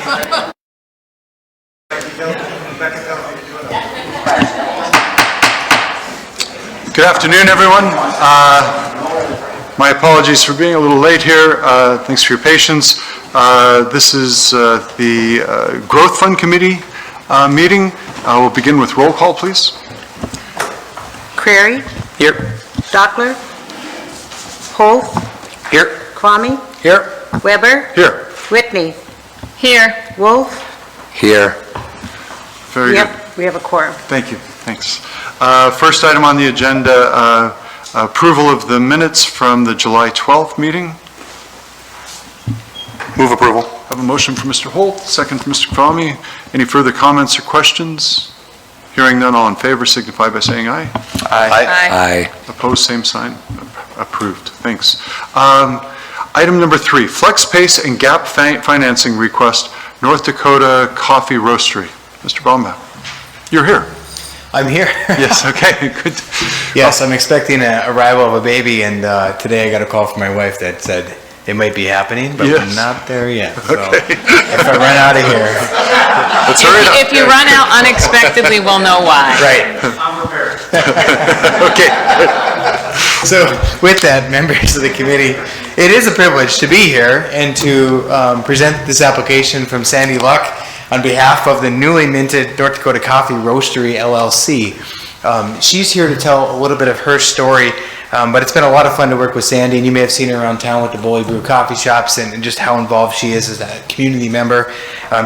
Good afternoon, everyone. My apologies for being a little late here. Thanks for your patience. This is the Growth Fund Committee meeting. We'll begin with roll call, please. Crary? Here. Dockler? Holt? Here. Kwame? Here. Weber? Here. Whitney? Here. Wolf? Here. Very good. Yep, we have a quorum. Thank you. Thanks. First item on the agenda, approval of the minutes from the July 12th meeting. Move approval. I have a motion from Mr. Holt, second from Mr. Kwame. Any further comments or questions? Hearing none, all in favor signify by saying aye. Aye. Opposed, same sign. Approved. Thanks. Item number 3, Flex Pace and Gap Financing Request, North Dakota Coffee Roastery. Mr. Baumbaum, you're here. I'm here. Yes, okay, good. Yes, I'm expecting a arrival of a baby, and today I got a call from my wife that said it might be happening, but Yes. we're not there yet. So Okay. if I run out of here. Let's hurry it up. If you run out unexpectedly, we'll know why. Right. Okay. So with that, members of the committee, it is a privilege to be here and to present this application from Sandy Luck on behalf of the newly minted North Dakota Coffee Roastery, LLC. She's here to tell a little bit of her story, but it's been a lot of fun to work with Sandy, and you may have seen her around town with the Bully Brew coffee shops and just how involved she is as a community member.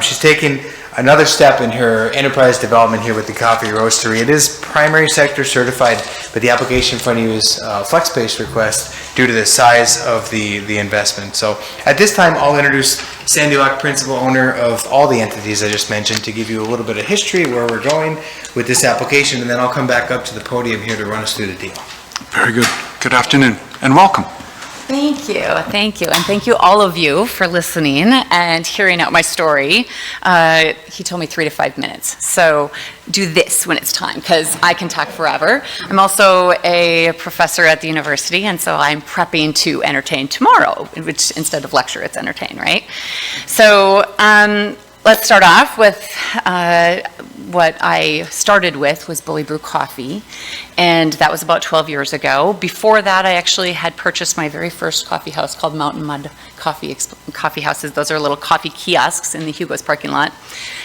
She's taken another step in her enterprise development here with the Coffee Roastery. It is primary sector certified, but the application in front of you is a flex-based request due to the size of the investment. So at this time, I'll introduce Sandy Luck, principal owner of all the entities I just mentioned, to give you a little bit of history, where we're going with this application, and then I'll come back up to the podium here to run us through the deal. Very good. Good afternoon and welcome. Thank you, and thank you all of you for listening and hearing out my story. He told me 3 to 5 minutes, so do this when it's time, because I can talk forever. I'm also a professor at the university, and so I'm prepping to entertain tomorrow, which instead of lecture, it's entertain, right? So let's start off with what I started with was Bully Brew Coffee, and that was about 12 years ago. Before that, I actually had purchased my very first coffee house called Mountain Mud Coffee Houses. Those are little coffee kiosks in the Hugo's parking lot.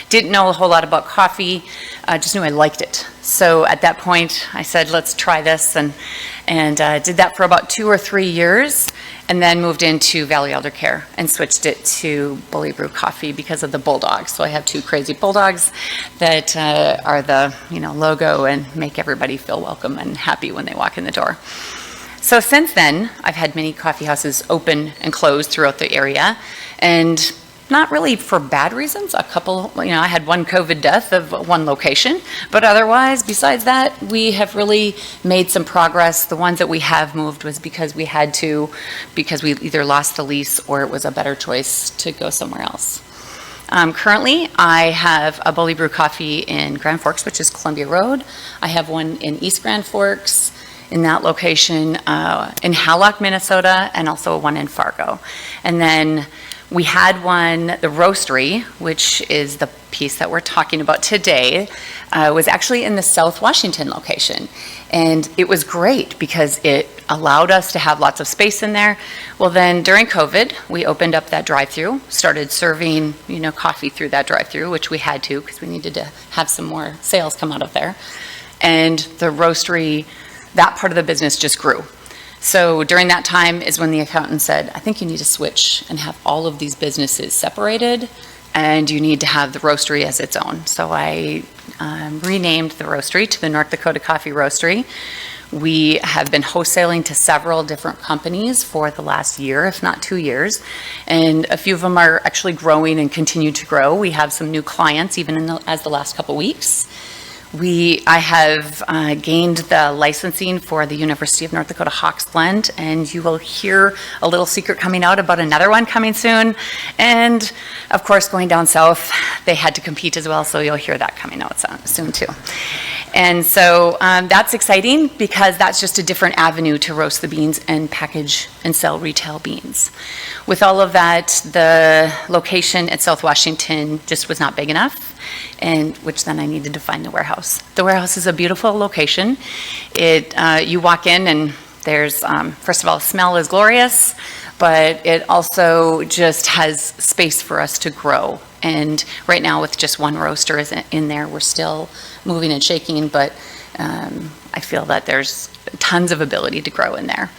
Didn't know a whole lot about coffee, just knew I liked it. So at that point, I said, let's try this, and did that for about 2 or 3 years, and then moved into Valley Elder Care and switched it to Bully Brew Coffee because of the bulldogs. So I have 2 crazy bulldogs that are the logo and make everybody feel welcome and happy when they walk in the door. So since then, I've had many coffee houses open and close throughout the area, and not really for bad reasons. A couple, I had one COVID death of one location, but otherwise, besides that, we have really made some progress. The ones that we have moved was because we had to, because we either lost the lease or it was a better choice to go somewhere else. Currently, I have a Bully Brew Coffee in Grand Forks, which is Columbia Road. I have one in East Grand Forks, in that location, in Hallock, Minnesota, and also one in Fargo. And then we had one, the Roastery, which is the piece that we're talking about today, was actually in the South Washington location. And it was great because it allowed us to have lots of space in there. Well, then during COVID, we opened up that drive-through, started serving, coffee through that drive-through, which we had to because we needed to have some more sales come out of there. And the Roastery, that part of the business just grew. So during that time is when the accountant said, I think you need to switch and have all of these businesses separated, and you need to have the Roastery as its own. So I renamed the Roastery to the North Dakota Coffee Roastery. We have been wholesaling to several different companies for the last year, if not 2 years, and a few of them are actually growing and continue to grow. We have some new clients even as the last couple weeks. I have gained the licensing for the University of North Dakota Hawks Blend, and you will hear a little secret coming out about another one coming soon. And of course, going down south, they had to compete as well, so you'll hear that coming out soon too. And so that's exciting because that's just a different avenue to roast the beans and package and sell retail beans. With all of that, the location at South Washington just was not big enough, and which then I needed to find the warehouse. The warehouse is a beautiful location. You walk in and there's, first of all, the smell is glorious, but it also just has space for us to grow. And right now, with just one roaster in there, we're still moving and shaking, but I feel that there's tons of ability to grow in there.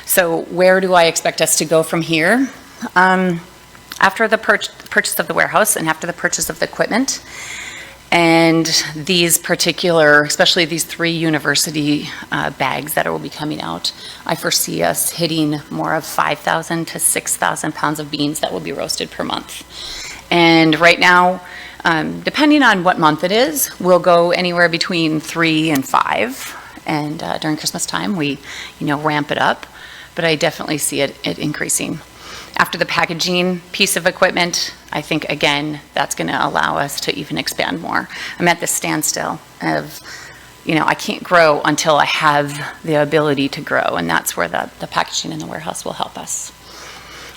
So where do I expect us to go from here? After the purchase of the warehouse and after the purchase of the equipment, and these particular, especially these 3 university bags that will be coming out, I foresee us hitting more of 5,000 to 6,000 pounds of beans that will be roasted per month. And right now, depending on what month it is, we'll go anywhere between 3 and 5. And during Christmas time, we, ramp it up. But I definitely see it increasing. After the packaging piece of equipment, I think, again, that's going to allow us to even expand more. I'm at this standstill of, I can't grow until I have the ability to grow. And that's where the packaging in the warehouse will help us.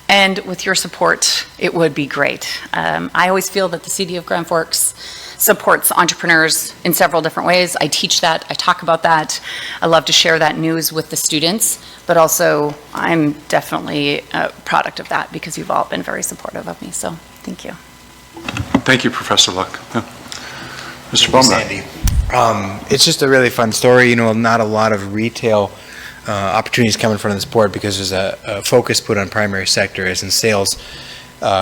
And with your support, it would be great. I always feel that the City of Grand Forks supports entrepreneurs in several different ways. I teach that, I talk about that. I love to share that news with the students, but also I'm definitely a product of that because you've all been very supportive of me, so thank you. Thank you, Professor Luck. Yeah. Mr. Baumgart. Sandy. It's just a really fun story. Not a lot of retail opportunities come in front of this board because there's a focus put on primary sector, as in sales,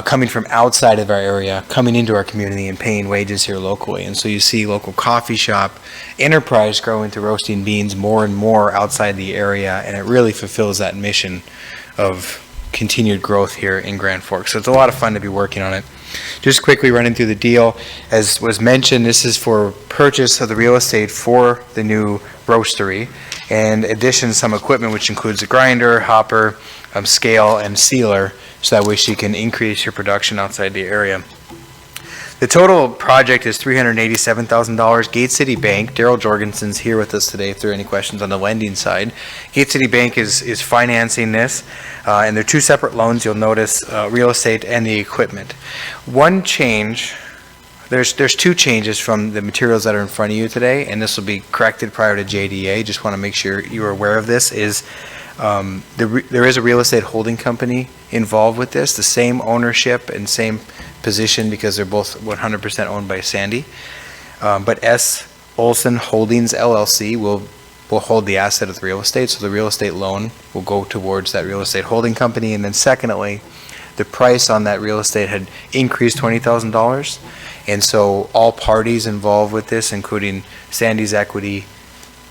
coming from outside of our area, coming into our community and paying wages here locally. And so you see local coffee shop, enterprise grow into roasting beans more and more outside the area, and it really fulfills that mission of continued growth here in Grand Forks. So it's a lot of fun to be working on it. Just quickly running through the deal, as was mentioned, this is for purchase of the real estate for the new roastery, and addition some equipment which includes a grinder, hopper, scale, and sealer, so that way she can increase your production outside the area. The total project is $387,000. Gate City Bank, Daryl Jorgensen's here with us today if there are any questions on the lending side. Gate City Bank is financing this, and there are 2 separate loans. You'll notice real estate and the equipment. One change, there's 2 changes from the materials that are in front of you today, and this will be corrected prior to JDA. Just want to make sure you're aware of this, is there is a real estate holding company involved with this, the same ownership and same position because they're both 100% owned by Sandy. But S. Olson Holdings LLC will hold the asset of the real estate, so the real estate loan will go towards that real estate holding company. And then secondly, the price on that real estate had increased $20,000. And so all parties involved with this, including Sandy's equity,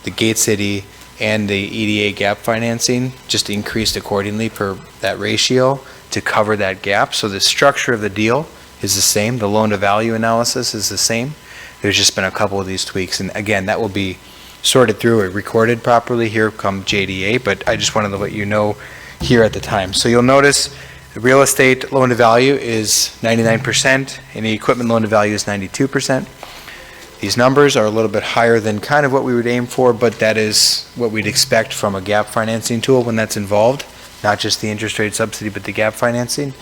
the Gate City, and the EDA gap financing, just increased accordingly per that ratio to cover that gap. So the structure of the deal is the same. The loan to value analysis is the same. There's just been a couple of these tweaks. And again, that will be sorted through or recorded properly here come JDA, but I just wanted to let you know here at the time. So you'll notice the real estate loan to value is 99% and the equipment loan to value is 92%. These numbers are a little bit higher than kind of what we would aim for, but that is what we'd expect from a gap financing tool when that's involved, not just the interest rate subsidy, but the gap financing.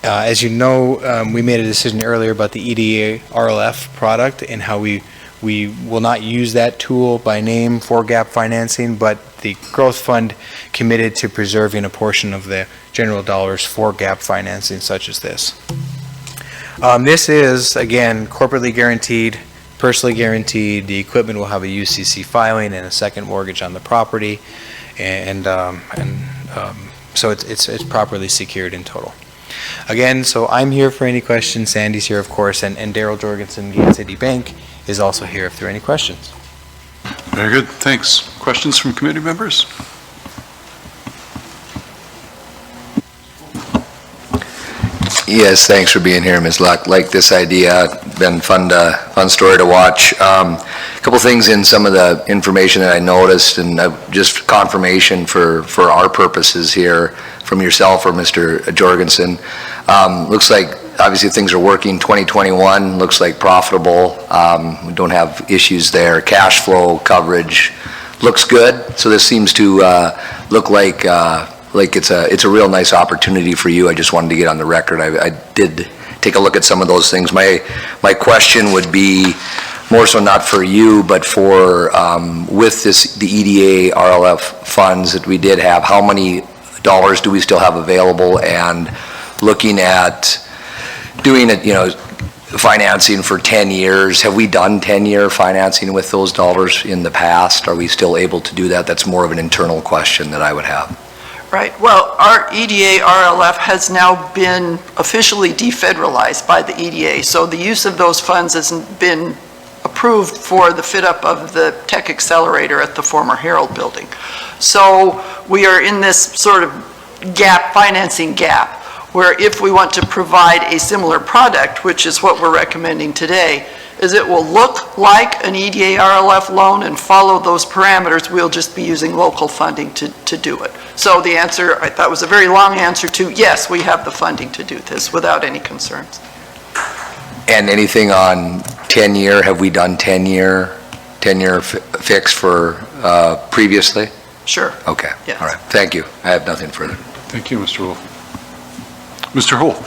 As you know, we made a decision earlier about the EDA RLF product and how we will not use that tool by name for gap financing, but the growth fund committed to preserving a portion of the general dollars for gap financing such as this. This is, again, corporately guaranteed, personally guaranteed. The equipment will have a UCC filing and a second mortgage on the property, and so it's properly secured in total. Again, so I'm here for any questions. Sandy's here, of course, and Daryl Jorgensen, Gate City Bank, is also here if there are any questions. Very good, thanks. Questions from committee members? Yes, thanks for being here, Ms. Luck. Like this idea, been fun story to watch. A couple things in some of the information that I noticed, and just confirmation for our purposes here from yourself or Mr. Jorgensen. Looks like obviously things are working. 2021 looks like profitable. We don't have issues there. Cash flow coverage looks good. So this seems to look like it's a real nice opportunity for you. I just wanted to get on the record. I did take a look at some of those things. My question would be more so not for you, but for with the EDA RLF funds that we did have, how many dollars do we still have available? And looking at doing it, financing for 10 years, have we done 10-year financing with those dollars in the past? Are we still able to do that? That's more of an internal question that I would have. Right. Well, our EDA RLF has now been officially defederalized by the EDA, so the use of those funds has been approved for the fit-up of the tech accelerator at the former Herald building. So we are in this sort of financing gap, where if we want to provide a similar product, which is what we're recommending today, is it will look like an EDA RLF loan and follow those parameters. We'll just be using local funding to do it. So the answer, I thought, was a very long answer to yes, we have the funding to do this without any concerns. And anything on 10-year, have we done 10-year fix for previously? Sure. Okay. Yes. All right. Thank you. I have nothing further. Thank you, Mr. Wolf. Mr. Holt.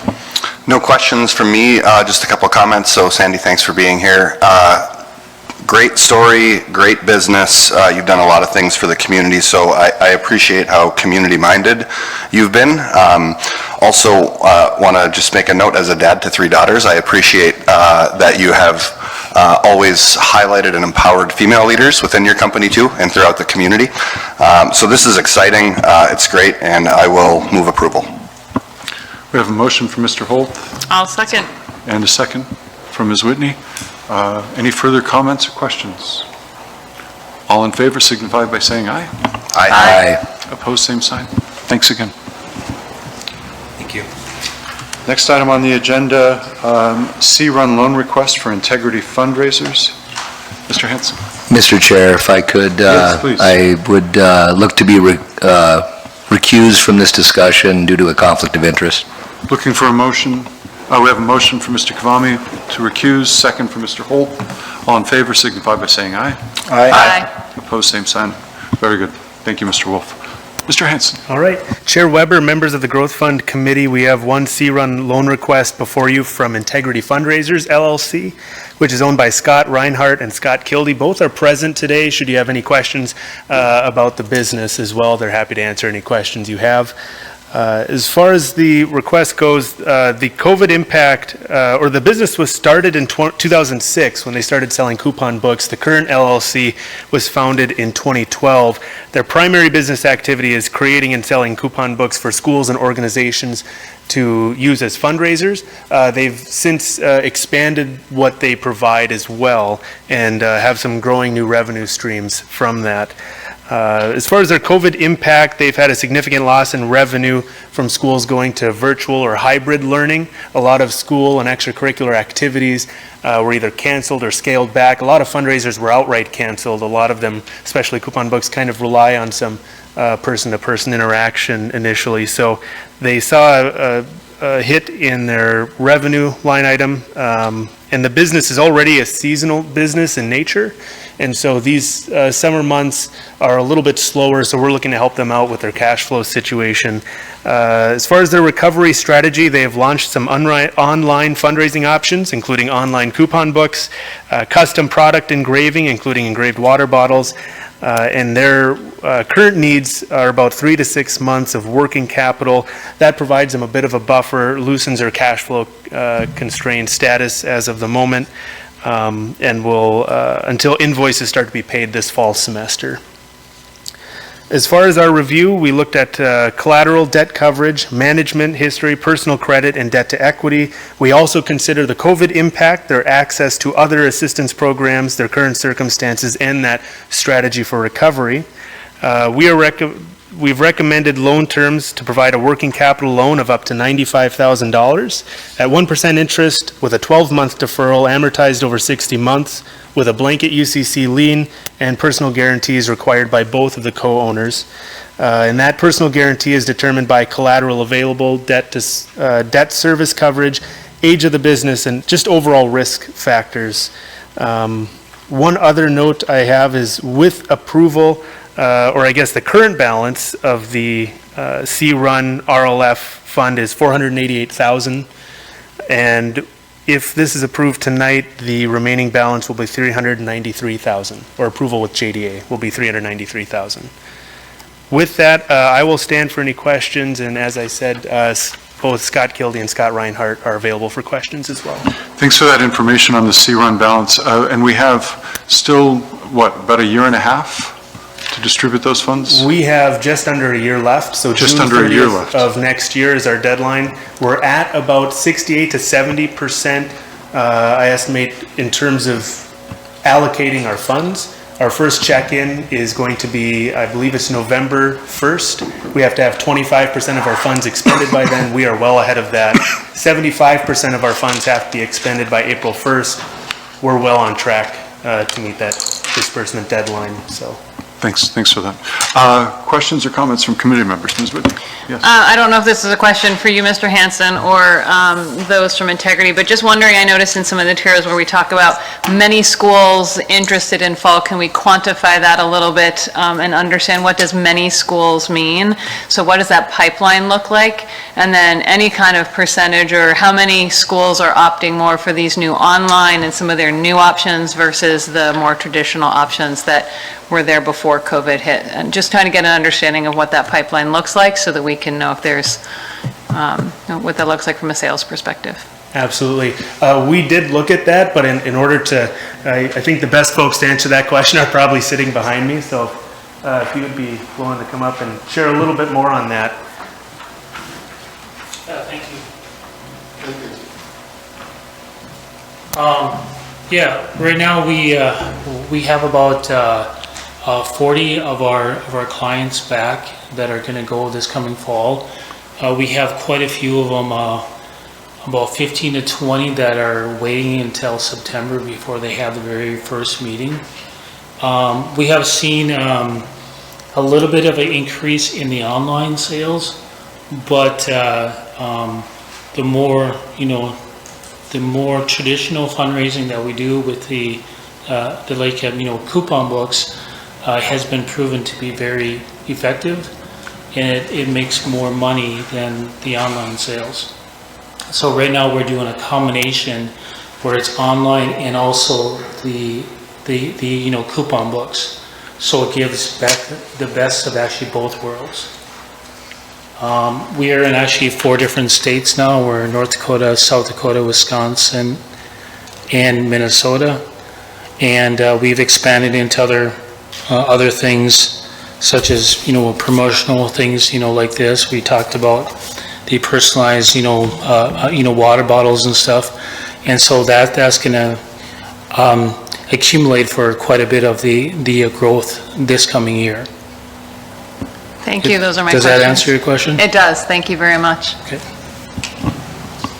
No questions from me, just a couple of comments. So Sandy, thanks for being here. Great story, great business. You've done a lot of things for the community, so I appreciate how community-minded you've been. Also, want to just make a note as a dad to 3 daughters, I appreciate that you have always highlighted and empowered female leaders within your company too and throughout the community. So this is exciting, it's great, and I will move approval. We have a motion from Mr. Holt I'll second. and a second from Ms. Whitney. Any further comments or questions? All in favor signify by saying aye. Aye. Opposed, same sign. Thanks again. Thank you. Next item on the agenda, C-Run loan request for Integrity Fundraisers. Mr. Hanson. Mr. Chair, if I could, Yes, please. I would look to be recused from this discussion due to a conflict of interest. Looking for a motion. We have a motion from Mr. Kavami to recuse, second from Mr. Holt. All in favor signify by saying aye. Aye. Opposed, same sign. Very good. Thank you, Mr. Wolf. Mr. Hanson. All right. Chair Weber, members of the Growth Fund Committee, we have one C-Run loan request before you from Integrity Fundraisers, LLC, which is owned by Scott Reinhardt and Scott Kildy. Both are present today. Should you have any questions about the business as well, they're happy to answer any questions you have. As far as the request goes, the COVID impact, or the business was started in 2006 when they started selling coupon books. The current LLC was founded in 2012. Their primary business activity is creating and selling coupon books for schools and organizations to use as fundraisers. They've since expanded what they provide as well and have some growing new revenue streams from that. As far as their COVID impact, they've had a significant loss in revenue from schools going to virtual or hybrid learning. A lot of school and extracurricular activities were either canceled or scaled back. A lot of fundraisers were outright canceled. A lot of them, especially coupon books, kind of rely on some person-to-person interaction initially. So they saw a hit in their revenue line item, and the business is already a seasonal business in nature. And so these summer months are a little bit slower, so we're looking to help them out with their cash flow situation. As far as their recovery strategy, they have launched some online fundraising options, including online coupon books, custom product engraving, including engraved water bottles, and their current needs are about 3 to 6 months of working capital. That provides them a bit of a buffer, loosens their cash flow constrained status as of the moment, and will until invoices start to be paid this fall semester. As far as our review, we looked at collateral, debt coverage, management history, personal credit, and debt to equity. We also consider the COVID impact, their access to other assistance programs, their current circumstances, and that strategy for recovery. We've recommended loan terms to provide a working capital loan of up to $95,000 at 1% interest with a 12-month deferral amortized over 60 months with a blanket UCC lien and personal guarantees required by both of the co-owners. And that personal guarantee is determined by collateral available, debt service coverage, age of the business, and just overall risk factors. One other note I have is with approval, or I guess the current balance of the C-Run RLF fund is $488,000. And if this is approved tonight, the remaining balance will be $393,000, or approval with JDA will be $393,000. With that, I will stand for any questions, and as I said, both Scott Kildy and Scott Reinhardt are available for questions as well. Thanks for that information on the C-Run balance. And we have still, about a year and a half to distribute those funds? We have just under a year left, so Just June under a year 30th left. of next year is our deadline. We're at about 68 to 70%, I estimate, in terms of allocating our funds. Our first check-in is going to be, I believe it's November 1st. We have to have 25% of our funds expended by then. We are well ahead of that. 75% of our funds have to be expended by April 1st. We're well on track to meet that disbursement deadline, so. Thanks for that. Questions or comments from committee members? Ms. Whitney? Yes. I don't know if this is a question for you, Mr. Hanson, or those from Integrity, but just wondering, I noticed in some of the materials where we talk about many schools interested in fall, can we quantify that a little bit and understand what does many schools mean? So what does that pipeline look like? And then any kind of percentage or how many schools are opting more for these new online and some of their new options versus the more traditional options that were there before COVID hit, and just trying to get an understanding of what that pipeline looks like so that we can know if there's, what that looks like from a sales perspective. Absolutely. We did look at that, but in order to, I think the best folks to answer that question are probably sitting behind me, so if you would be willing to come up and share a little bit more on that. Thank you. Right now we have about 40 of our clients back that are going to go this coming fall. We have quite a few of them, about 15 to 20 that are waiting until September before they have the very first meeting. We have seen a little bit of an increase in the online sales, but the more traditional fundraising that we do with the coupon books has been proven to be very effective, and it makes more money than the online sales. So right now we're doing a combination where it's online and also the coupon books. So it gives back the best of actually both worlds. We are in actually 4 different states now. We're in North Dakota, South Dakota, Wisconsin, and Minnesota. And we've expanded into other things, such as, promotional things, like this. We talked about the personalized, water bottles and stuff. And so that's going to accumulate for quite a bit of the growth this coming year. Thank you, those are my questions. Does that answer your question? It does, thank you very much. Okay.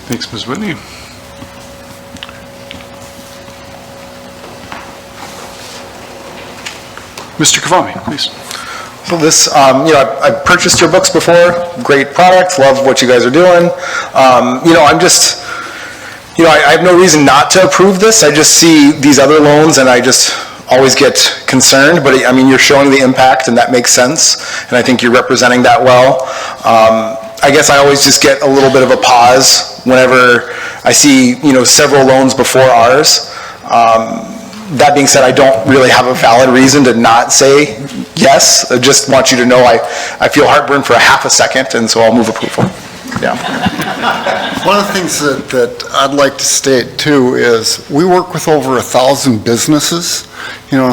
Thanks, Ms. Whitney. Mr. Kavami, please. So this, I've purchased your books before, great products, love what you guys are doing. I'm just, I have no reason not to approve this. I just see these other loans and I just always get concerned, but I mean, you're showing the impact and that makes sense. And I think you're representing that well. I guess I always just get a little bit of a pause whenever I see, several loans before ours. That being said, I don't really have a valid reason to not say yes. I just want you to know I feel heartburn for a half a second, and so I'll move approval. Yeah. One of the things that I'd like to state too is we work with over 1,000 businesses.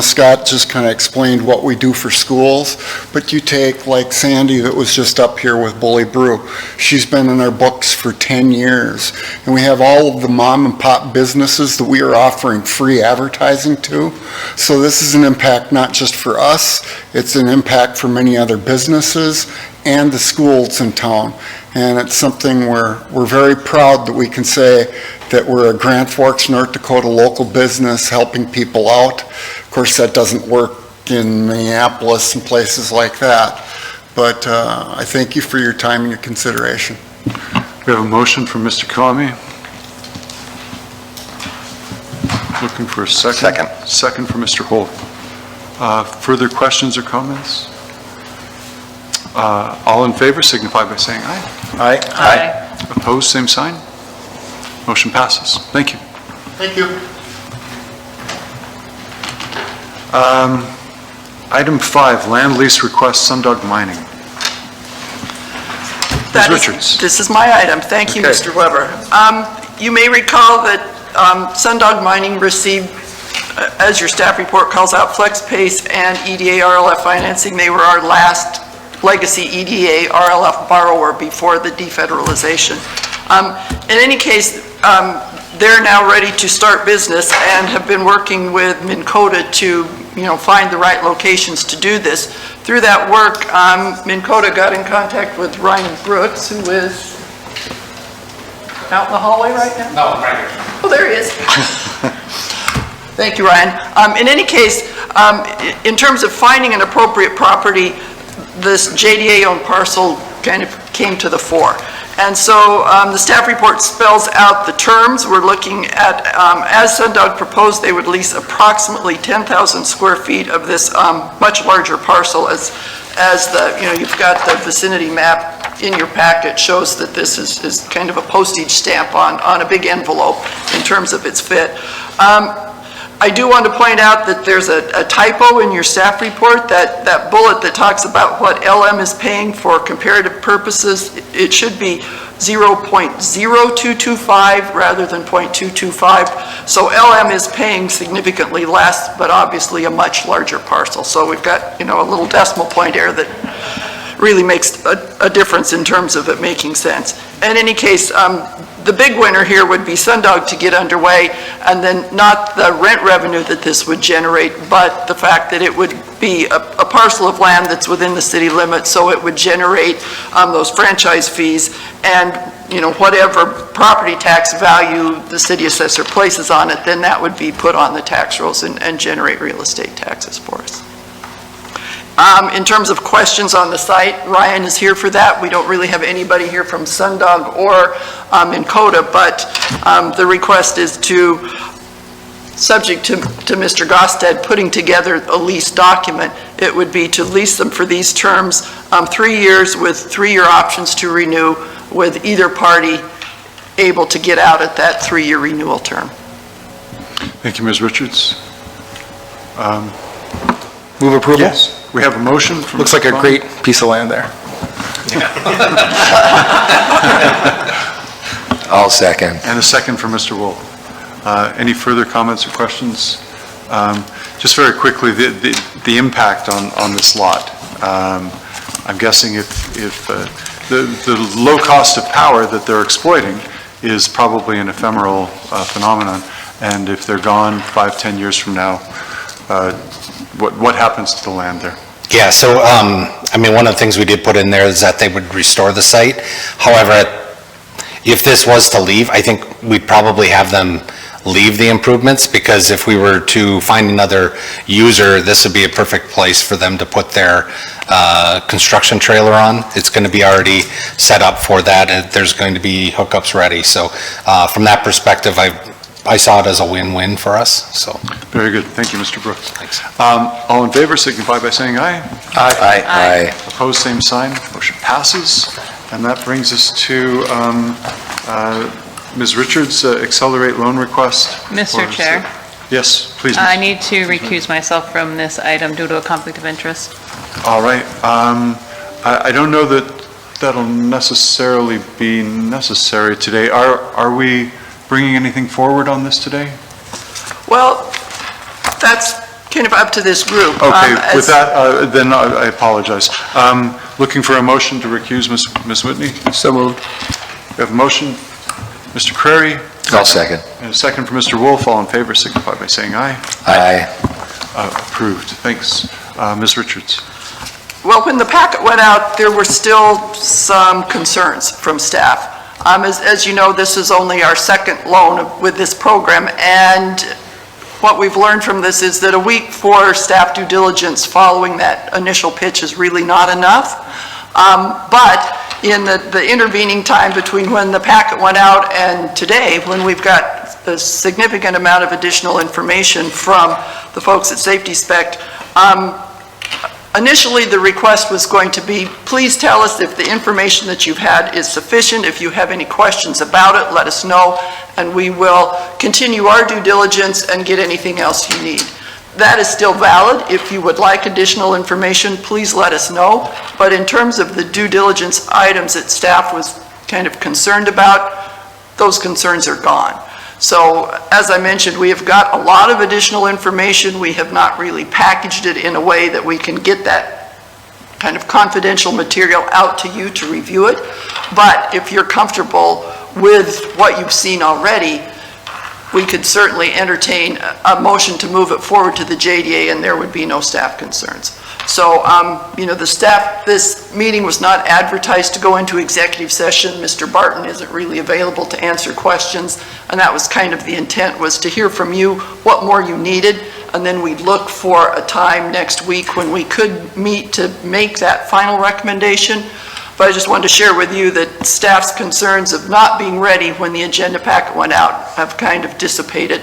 Scott just kind of explained what we do for schools, but you take like Sandy that was just up here with Bully Brew. She's been in our books for 10 years, and we have all of the mom and pop businesses that we are offering free advertising to. So this is an impact not just for us, it's an impact for many other businesses and the schools in town. And it's something we're very proud that we can say that we're a Grand Forks, North Dakota local business helping people out. Of course, that doesn't work in Minneapolis and places like that. But I thank you for your time and your consideration. We have a motion from Mr. Kavami. Looking for a second. Second. Second for Mr. Holt. Further questions or comments? All in favor signify by saying aye. Aye. Aye. Opposed, same sign. Motion passes. Thank you. Thank you. Item 5, land lease request, Sundog Mining. That Ms. is- Richards. This is my item. Thank you, Okay. Mr. Weber. You may recall that Sundog Mining received, as your staff report calls out, FlexPace and EDA RLF financing. They were our last legacy EDA RLF borrower before the defederalization. In any case, they're now ready to start business and have been working with Minn Kota to, find the right locations to do this. Through that work, Minn Kota got in contact with Ryan Brooks, who is out in the hallway right now? No, right here. Oh, there he is. Thank you, Ryan. In any case, in terms of finding an appropriate property, this JDA-owned parcel kind of came to the fore. And so the staff report spells out the terms. We're looking at, as Sundog proposed, they would lease approximately 10,000 square feet of this much larger parcel as the, you've got the vicinity map in your packet shows that this is kind of a postage stamp on a big envelope in terms of its fit. I do want to point out that there's a typo in your staff report, that bullet that talks about what LM is paying for comparative purposes. It should be 0.0225 rather than 0.225. So LM is paying significantly less, but obviously a much larger parcel. So we've got, a little decimal point error that really makes a difference in terms of it making sense. In any case, the big winner here would be Sundog to get underway, and then not the rent revenue that this would generate, but the fact that it would be a parcel of land that's within the city limits, so it would generate those franchise fees and, whatever property tax value the city assessor places on it, then that would be put on the tax rolls and generate real estate taxes for us. In terms of questions on the site, Ryan is here for that. We don't really have anybody here from Sundog or Minn Kota, but the request is to, subject to Mr. Gosted putting together a lease document, it would be to lease them for these terms, 3 years with 3-year options to renew, with either party able to get out at that 3-year renewal term. Thank you, Ms. Richards. Move approval? Yes, we have a motion from... Looks like a great piece of land there. I'll second. And a second for Mr. Wolf. Any further comments or questions? Just very quickly, the impact on this lot. I'm guessing if the low cost of power that they're exploiting is probably an ephemeral phenomenon, and if they're gone 5-10 years from now, what happens to the land there? Yeah, so, one of the things we did put in there is that they would restore the site. However, if this was to leave, I think we'd probably have them leave the improvements, because if we were to find another user, this would be a perfect place for them to put their construction trailer on. It's going to be already set up for that, and there's going to be hookups ready. So from that perspective, I saw it as a win-win for us, so. Very good. Thank you, Mr. Brooks. Thanks. All in favor signify by saying aye. Aye. Aye. Opposed, same sign. Motion passes. And that brings us to Ms. Richards' accelerate loan request. Mr. Chair. Yes, please. I need to recuse myself from this item due to a conflict of interest. All right. I don't know that that'll necessarily be necessary today. Are we bringing anything forward on this today? Well, that's kind of up to this group. Okay, with that, then I apologize. Looking for a motion to recuse Ms. Whitney? So moved. We have a motion. Mr. Crary? I'll second. And a second for Mr. Wolf. All in favor signify by saying aye. Aye. Approved. Thanks. Ms. Richards? Well, when the packet went out, there were still some concerns from staff. As you know, this is only our second loan with this program, and what we've learned from this is that a week for staff due diligence following that initial pitch is really not enough. But in the intervening time between when the packet went out and today, when we've got a significant amount of additional information from the folks at Safety Spect. Initially, the request was going to be, please tell us if the information that you've had is sufficient. If you have any questions about it, let us know, and we will continue our due diligence and get anything else you need. That is still valid. If you would like additional information, please let us know. But in terms of the due diligence items that staff was kind of concerned about, those concerns are gone. So, as I mentioned, we have got a lot of additional information. We have not really packaged it in a way that we can get that kind of confidential material out to you to review it. But if you're comfortable with what you've seen already, we could certainly entertain a motion to move it forward to the JDA, and there would be no staff concerns. So, the staff, this meeting was not advertised to go into executive session. Mr. Barton isn't really available to answer questions, and that was kind of the intent, was to hear from you what more you needed, and then we'd look for a time next week when we could meet to make that final recommendation. But I just wanted to share with you that staff's concerns of not being ready when the agenda packet went out have kind of dissipated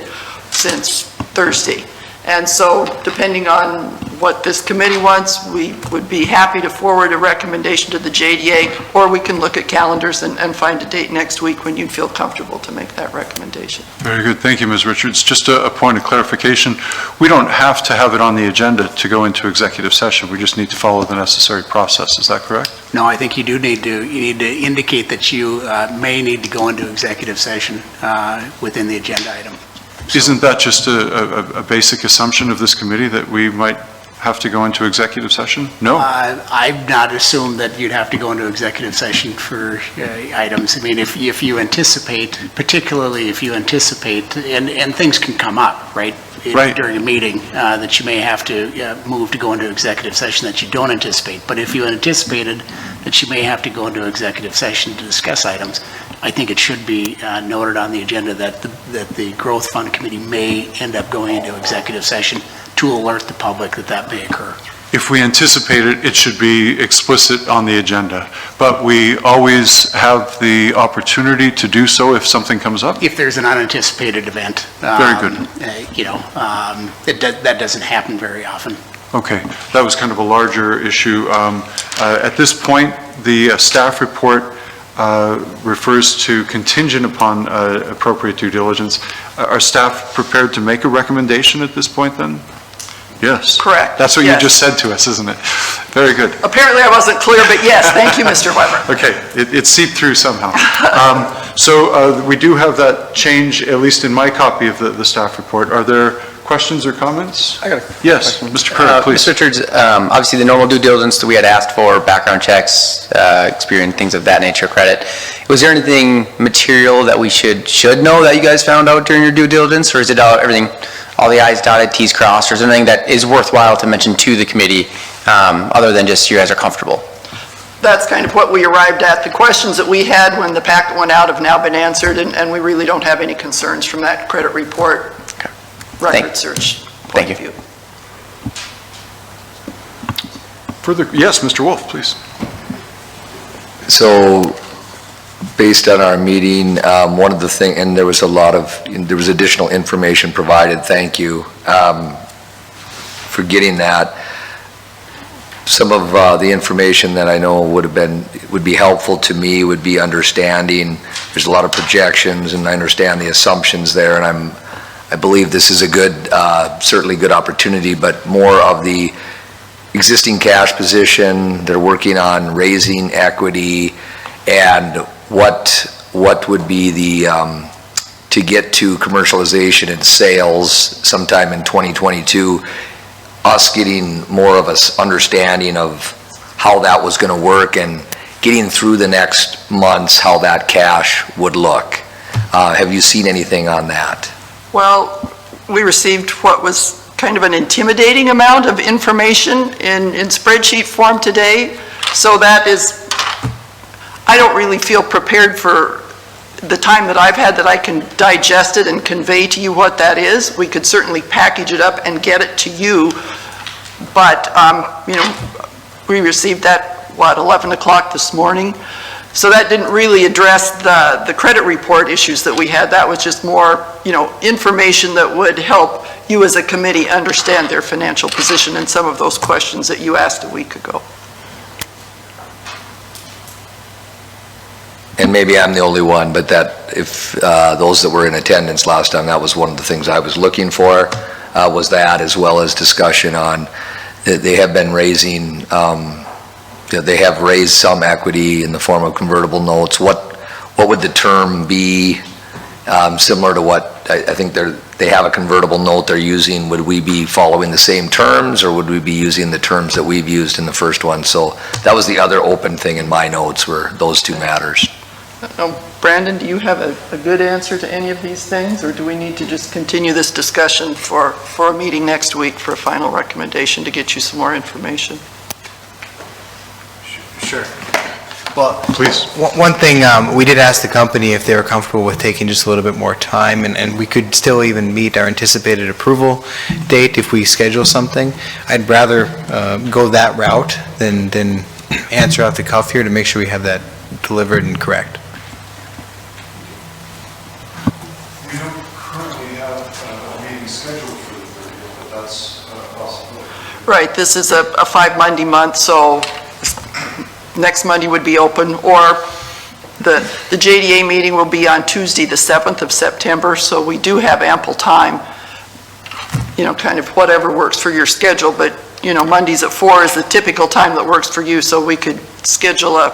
since Thursday. And so, depending on what this committee wants, we would be happy to forward a recommendation to the JDA, or we can look at calendars and find a date next week when you'd feel comfortable to make that recommendation. Very good. Thank you, Ms. Richards. Just a point of clarification. We don't have to have it on the agenda to go into executive session. We just need to follow the necessary process. Is that correct? No, I think you need to indicate that you may need to go into executive session within the agenda item. Isn't that just a basic assumption of this committee, that we might have to go into executive session? No? I've not assumed that you'd have to go into executive session for items. I mean, if you anticipate, particularly if you anticipate, and things can come up, right? Right. During a meeting, that you may have to move to go into executive session that you don't anticipate. But if you anticipated that you may have to go into executive session to discuss items, I think it should be noted on the agenda that the Growth Fund Committee may end up going into executive session to alert the public that may occur. If we anticipate it, it should be explicit on the agenda. But we always have the opportunity to do so if something comes up? If there's an unanticipated event. Very good. That doesn't happen very often. Okay, that was kind of a larger issue. At this point, the staff report refers to contingent upon appropriate due diligence. Are staff prepared to make a recommendation at this point then? Yes. Correct. That's what you just said to us, isn't it? Very good. Apparently I wasn't clear, but yes, thank you, Mr. Weber. Okay, it seeped through somehow. So we do have that change, at least in my copy of the staff report. Are there questions or comments? I got a Yes, question. Mr. Kerr, please. Ms. Richards, obviously the normal due diligence that we had asked for, background checks, experience, things of that nature, credit. Was there anything material that we should know that you guys found out during your due diligence, or is it everything, all the I's dotted, T's crossed, or is there anything that is worthwhile to mention to the committee, other than just you guys are comfortable? That's kind of what we arrived at. The questions that we had when the packet went out have now been answered, and we really don't have any concerns from that credit report. Record search point of view. Further, yes, Mr. Wolf, please. So, based on our meeting, one of the things, and there was additional information provided, thank you for getting that. Some of the information that I know would be helpful to me would be understanding, there's a lot of projections, and I understand the assumptions there, and I believe this is a good, certainly good opportunity, but more of the existing cash position, they're working on raising equity, and what would be the, to get to commercialization and sales sometime in 2022, us getting more of an understanding of how that was going to work and getting through the next months, how that cash would look. Have you seen anything on that? Well, we received what was kind of an intimidating amount of information in spreadsheet form today. So that is, I don't really feel prepared for the time that I've had that I can digest it and convey to you what that is. We could certainly package it up and get it to you. But, we received that, 11 o'clock this morning. So that didn't really address the credit report issues that we had. That was just more, information that would help you as a committee understand their financial position and some of those questions that you asked a week ago. And maybe I'm the only one, but that if those that were in attendance last time, that was one of the things I was looking for, was that, as well as discussion on, they have been raising, they have raised some equity in the form of convertible notes. What would the term be, similar to what, I think they have a convertible note they're using? Would we be following the same terms, or would we be using the terms that we've used in the first one? So that was the other open thing in my notes, were those two matters. Brandon, do you have a good answer to any of these things, or do we need to just continue this discussion for a meeting next week for a final recommendation to get you some more information? Sure. Well, Please. one thing, we did ask the company if they were comfortable with taking just a little bit more time, and we could still even meet our anticipated approval date if we schedule something. I'd rather go that route than answer out the cuff here to make sure we have that delivered and correct. We don't currently have a meeting scheduled for the 30th, but that's a possibility. Right, this is a 5 Monday month, so next Monday would be open, or the JDA meeting will be on Tuesday, the 7th of September, so we do have ample time, kind of whatever works for your schedule, but, Mondays at 4 is the typical time that works for you, so we could schedule a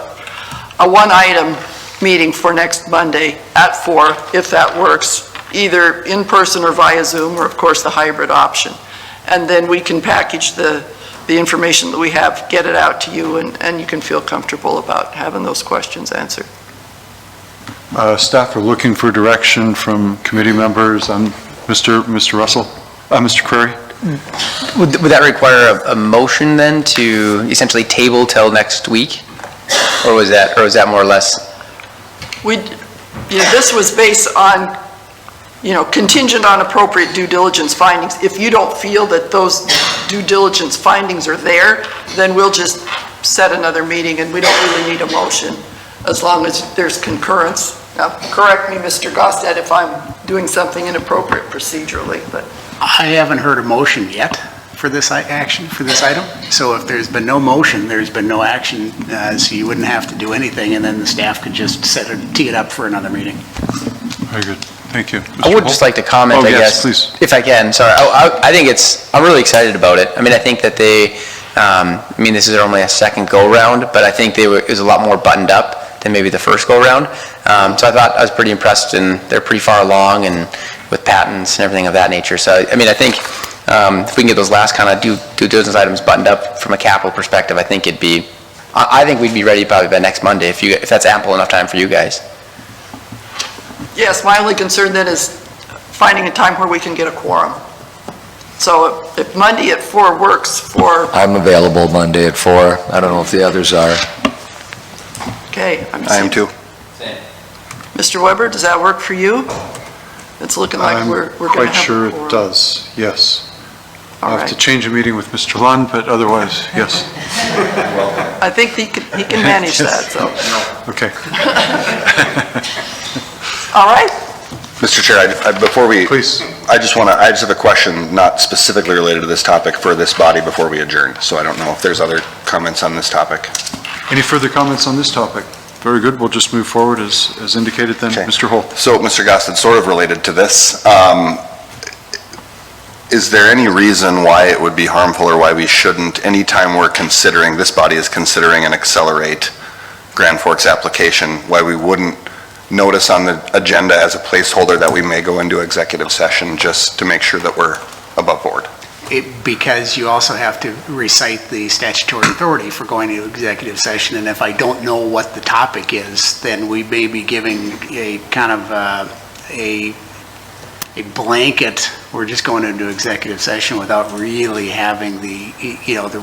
one-item meeting for next Monday at 4, if that works, either in person or via Zoom, or of course the hybrid option. And then we can package the information that we have, get it out to you, and you can feel comfortable about having those questions answered. Staff are looking for direction from committee members. Mr. Russell, Mr. Curry? Would that require a motion then to essentially table till next week? Or was that more or less? This was based on, contingent on appropriate due diligence findings. If you don't feel that those due diligence findings are there, then we'll just set another meeting, and we don't really need a motion as long as there's concurrence. Now, correct me, Mr. Gostad, if I'm doing something inappropriate procedurally, but. I haven't heard a motion yet for this for this item. So if there's been no motion, there's been no action, so you wouldn't have to do anything, and then the staff could just tee it up for another meeting. Very good. Thank you. I would just like to comment, I guess. Yes, please. If I can, sorry. I think I'm really excited about it. I think that this is only a second go-round, but I think it was a lot more buttoned up than maybe the first go-round. So I thought I was pretty impressed, and they're pretty far along, and with patents and everything of that nature. So, I think if we can get those last kind of due diligence items buttoned up from a capital perspective, I think we'd be ready probably by next Monday, if that's ample enough time for you guys. Yes, my only concern then is finding a time where we can get a quorum. So if Monday at 4 works for... I'm available Monday at 4. I don't know if the others are. Okay. I am too. Mr. Weber, does that work for you? It's looking like we're going to have... I'm quite sure it does, yes. All I'll have right. to change a meeting with Mr. Lund, but otherwise, yes. I think he can manage that, so. Okay. All right. Mr. Chair, before we... Please. I just have a question, not specifically related to this topic, for this body before we adjourn. So I don't know if there's other comments on this topic. Any further comments on this topic? Very good. We'll just move forward as indicated then. Okay. Mr. Holt. So, Mr. Gostad, sort of related to this, is there any reason why it would be harmful, or why we shouldn't, anytime this body is considering an Accelerate Grand Forks application, why we wouldn't notice on the agenda as a placeholder that we may go into executive session, just to make sure that we're above board? Because you also have to recite the statutory authority for going into executive session, and if I don't know what the topic is, then we may be giving a kind of a blanket, we're just going into executive session without really having the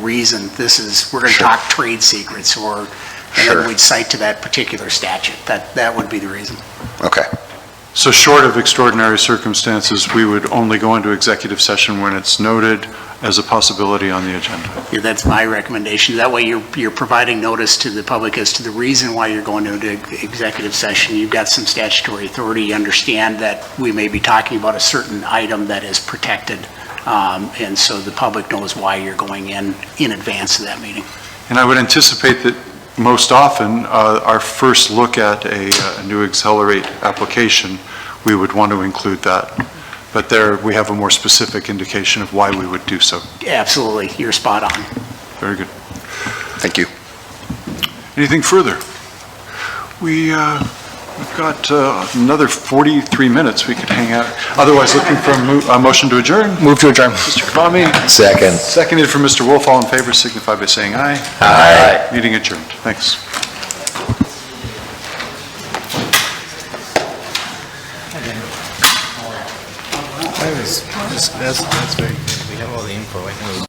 reason. We're going to Sure. talk trade secrets, and Sure. then we'd cite to that particular statute. That would be the reason. Okay. So short of extraordinary circumstances, we would only go into executive session when it's noted as a possibility on the agenda. Yeah, that's my recommendation. That way you're providing notice to the public as to the reason why you're going into executive session. You've got some statutory authority. You understand that we may be talking about a certain item that is protected. And so the public knows why you're going in advance of that meeting. And I would anticipate that most often, our first look at a new Accelerate application, we would want to include that. But there, we have a more specific indication of why we would do so. Absolutely, you're spot on. Very good. Thank you. Anything further? We've got another 43 minutes we could hang out. Otherwise, looking for a motion to adjourn. Move to adjourn. Mr. Kavami. Second. Seconded for Mr. Wolf. All in favor signify by saying aye. Aye. Meeting adjourned. Thanks. That's very good. We have all the info. I know.